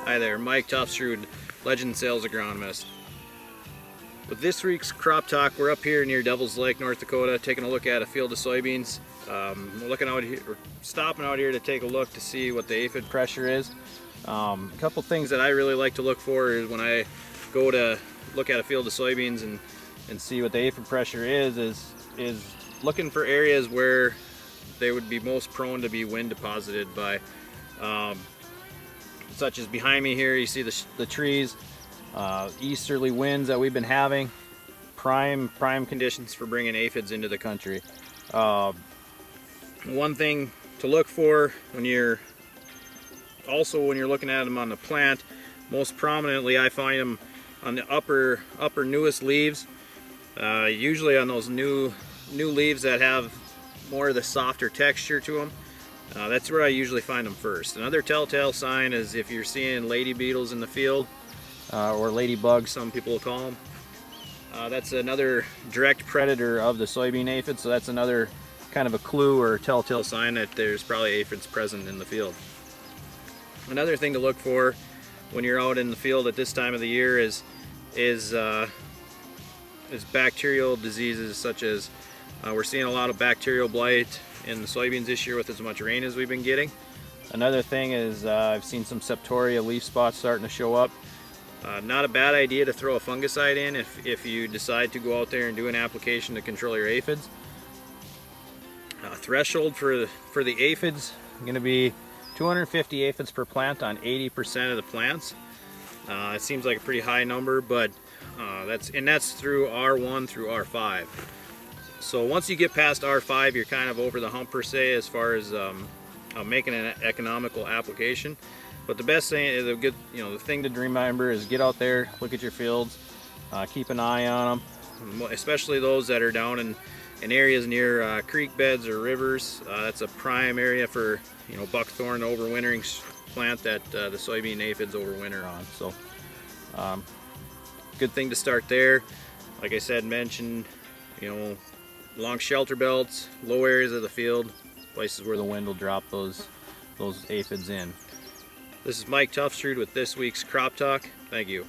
Hi there, Mike Tofsrud, Legend Sales Agronomist. With this week's Crop Talk, we're up here near Devil's Lake, North Dakota, taking a look at a field of soybeans. We're looking out here, stopping out here to take a look to see what the aphid pressure is. A couple things that I really like to look for is when I go to look at a field of soybeans and see what the aphid pressure is looking for areas where they would be most prone to be wind deposited by. Such as behind me here, you see the trees, easterly winds that we've been having, prime conditions for bringing aphids into the country. One thing to look for when you're looking at them on the plant, most prominently I find them on the upper newest leaves, usually on those new leaves that have more of the softer texture to them. That's where I usually find them first. Another telltale sign is if you're seeing lady beetles in the field, or ladybugs, some people will call them. That's another direct predator of the soybean aphid, so that's another kind of a clue or telltale sign that there's probably aphids present in the field. Another thing to look for when you're out in the field at this time of the year is bacterial diseases, such as we're seeing a lot of bacterial blight in the soybeans this year with as much rain as we've been getting. Another thing is I've seen some septoria leaf spots starting to show up. Not a bad idea to throw a fungicide in if you decide to go out there and do an application to control your aphids. Threshold for the aphids is going to be 250 aphids per plant on 80% of the plants. It seems like a pretty high number, but that's through R1 through R5. So once you get past R5, you're kind of over the hump per se as far as making an economical application. But the best thing is the thing to remember is get out there, look at your fields, keep an eye on them, especially those that are down in areas near creek beds or rivers. That's a prime area for buckthorn overwintering plant that the soybean aphids overwinter on. So good thing to start there. Like I said, mentioned, along shelter belts, low areas of the field, places where the wind will drop those aphids in. This is Mike Tofsrud with this week's Crop Talk. Thank you.